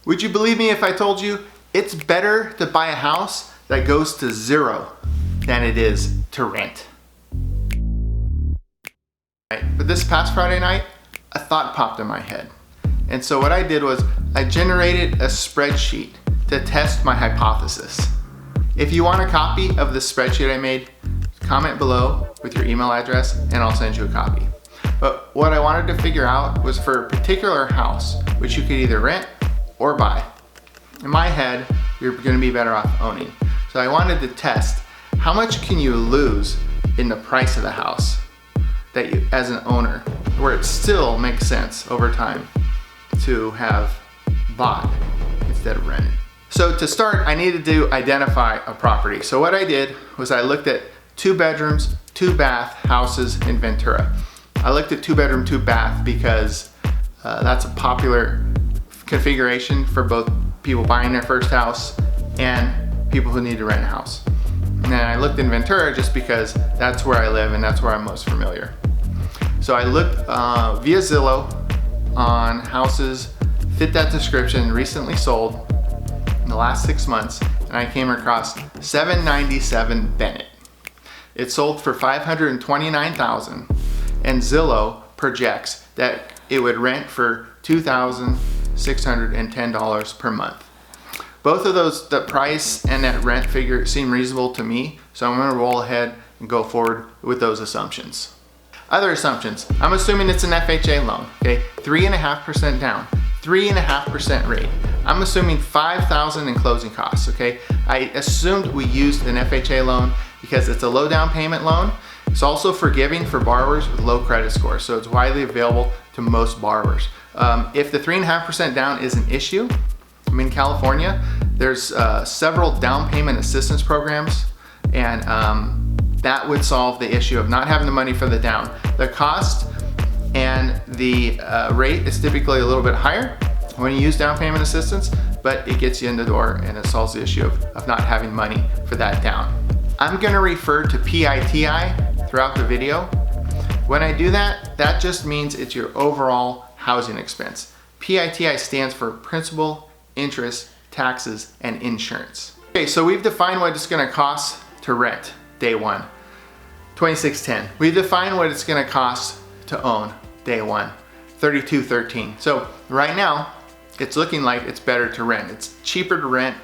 Would you believe me if I told you it's better to buy a house that goes to zero than it is to rent? But this past Friday night, a thought popped in my head. And so what I did was I generated a spreadsheet to test my hypothesis. If you want a copy of the spreadsheet I made, comment below with your email address and I'll send you a copy. But what I wanted to figure out was for a particular house, which you could either rent or buy. In my head, you're gonna be better off owning. So I wanted to test how much can you lose in the price of the house that you, as an owner, where it still makes sense over time to have bought instead of rented. So to start, I needed to identify a property. So what I did was I looked at 2 bedrooms, 2 bath houses in Ventura. I looked at 2 bedroom, 2 bath because that's a popular configuration for both people buying their first house and people who need to rent a house. And then I looked in Ventura just because that's where I live and that's where I'm most familiar. So I looked via Zillow on houses fit that description, recently sold in the last 6 months, and I came across 797 Bennett. It sold for $529,000, and Zillow projects that it would rent for $2,610 per month. Both of those, the price and that rent figure, seem reasonable to me, so I'm gonna roll ahead and go forward with those assumptions. Other assumptions, I'm assuming it's an FHA loan, okay? 3.5% down, 3.5% rate. I'm assuming $5,000 in closing costs, okay? I assumed we used an FHA loan because it's a low down payment loan. It's also forgiving for borrowers with low credit scores, so it's widely available to most borrowers. If the 3.5% down is an issue, I'm in California, there's several down payment assistance programs, and that would solve the issue of not having the money for the down. The cost and the rate is typically a little bit higher when you use down payment assistance, but it gets you in the door and it solves the issue of not having money for that down. I'm gonna refer to PITI throughout the video. When I do that, that just means it's your overall housing expense. PITI stands for principal, interest, taxes, and insurance. Okay, so we've defined what it's gonna cost to rent day one, $2610. We've defined what it's gonna cost to own day one, $3213. So right now, it's looking like it's better to rent. It's cheaper to rent.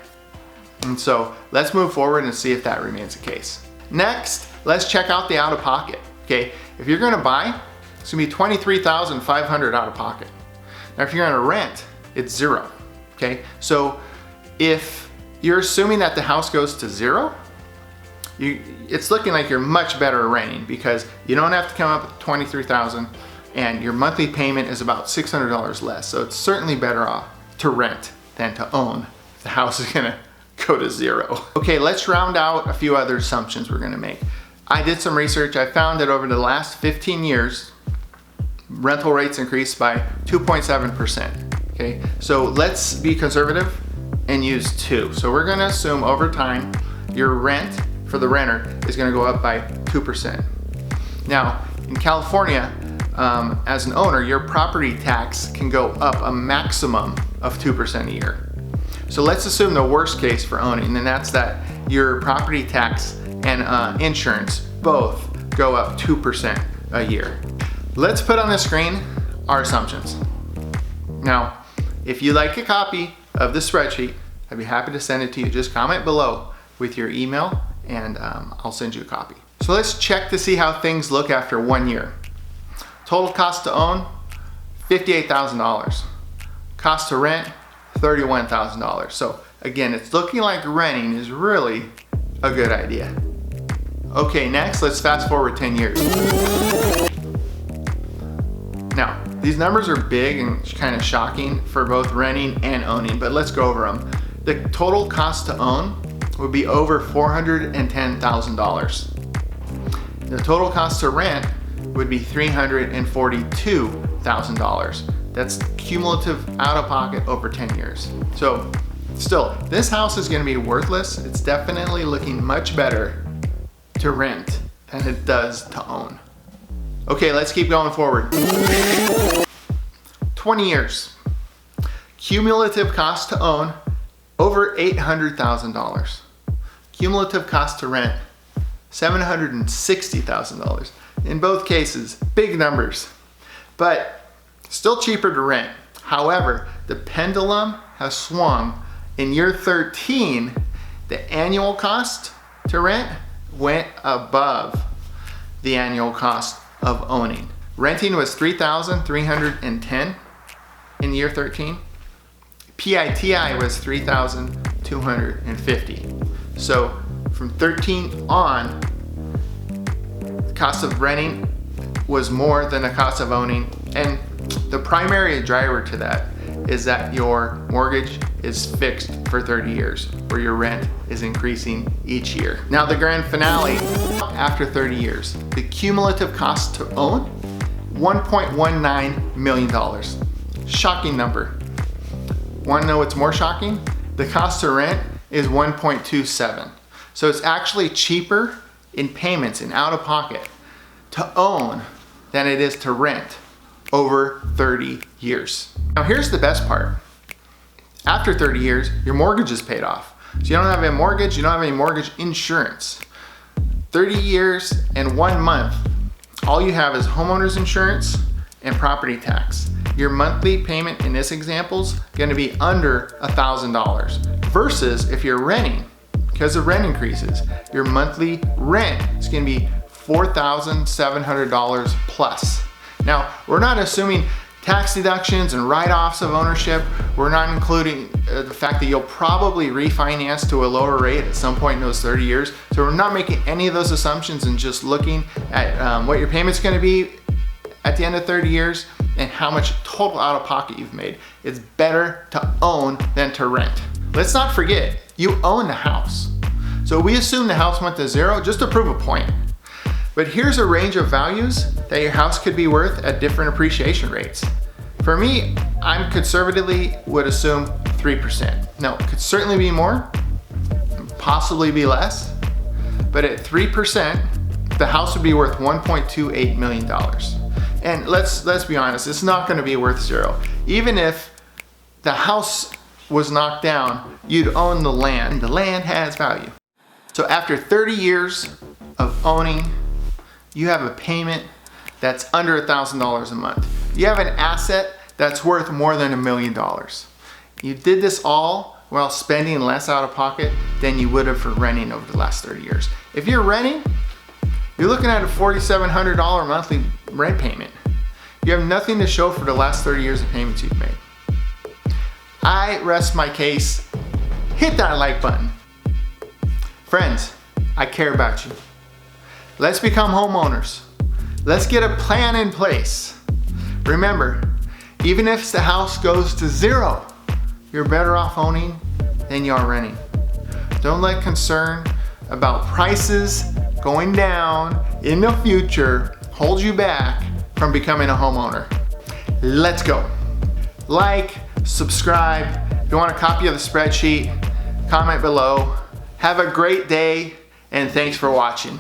And so let's move forward and see if that remains the case. Next, let's check out the out-of-pocket. Okay, if you're gonna buy, it's gonna be $23,500 out of pocket. Now, if you're gonna rent, it's zero. Okay, so if you're assuming that the house goes to zero, it's looking like you're much better renting because you don't have to come up with $23,000 and your monthly payment is about $600 less. So it's certainly better off to rent than to own if the house is gonna go to zero. Okay, let's round out a few other assumptions we're gonna make. I did some research. I found that over the last 15 years, rental rates increased by 2.7%. Okay, so let's be conservative and use 2. So we're gonna assume over time, your rent for the renter is gonna go up by 2%. Now, in California, as an owner, your property tax can go up a maximum of 2% a year. So let's assume the worst case for owning, and that's that your property tax and insurance both go up 2% a year. Let's put on the screen our assumptions. Now, if you'd like a copy of the spreadsheet, I'd be happy to send it to you. Just comment below with your email and I'll send you a copy. So let's check to see how things look after 1 year. Total cost to own, $58,000. Cost to rent, $31,000. So again, it's looking like renting is really a good idea. Okay, next, let's fast forward 10 years. Now, these numbers are big and kind of shocking for both renting and owning, but let's go over them. The total cost to own would be over $410,000. The total cost to rent would be $342,000. That's cumulative out of pocket over 10 years. So still, this house is gonna be worthless. It's definitely looking much better to rent than it does to own. Okay, let's keep going forward. 20 years. Cumulative cost to own, over $800,000. Cumulative cost to rent, $760,000. In both cases, big numbers, but still cheaper to rent. However, the pendulum has swung. In year 13, the annual cost to rent went above the annual cost of owning. Renting was $3,310 in year 13. PITI was $3,250. So from 13 on, the cost of renting was more than the cost of owning. And the primary driver to that is that your mortgage is fixed for 30 years, where your rent is increasing each year. Now the grand finale, after 30 years, the cumulative cost to own, $1.19 million. Shocking number. Want to know what's more shocking? The cost to rent is 1.27. So it's actually cheaper in payments and out of pocket to own than it is to rent over 30 years. Now here's the best part. After 30 years, your mortgage is paid off. So you don't have a mortgage, you don't have any mortgage insurance. 30 years and 1 month, all you have is homeowner's insurance and property tax. Your monthly payment in this example is going to be under $1,000 versus if you're renting, because the rent increases, your monthly rent is going to be $4,700 plus. Now, we're not assuming tax deductions and write-offs of ownership. We're not including the fact that you'll probably refinance to a lower rate at some point in those 30 years. So we're not making any of those assumptions and just looking at what your payment's going to be at the end of 30 years and how much total out of pocket you've made. It's better to own than to rent. Let's not forget, you own the house. So we assume the house went to zero just to prove a point. But here's a range of values that your house could be worth at different appreciation rates. For me, I'm conservatively would assume 3%. Now, it could certainly be more, possibly be less, but at 3%, the house would be worth $1.28 million. And let's be honest, it's not gonna be worth zero. Even if the house was knocked down, you'd own the land. The land has value. So after 30 years of owning, you have a payment that's under $1,000 a month. You have an asset that's worth more than $1 million. You did this all while spending less out of pocket than you would have for renting over the last 30 years. If you're renting, you're looking at a $4,700 monthly rent payment. You have nothing to show for the last 30 years of payments you've made. I rest my case. Hit that like button. Friends, I care about you. Let's become homeowners. Let's get a plan in place. Remember, even if the house goes to zero, you're better off owning than you are renting. Don't let concern about prices going down in the future hold you back from becoming a homeowner. Let's go. Like, subscribe. If you want a copy of the spreadsheet, comment below. Have a great day, and thanks for watching.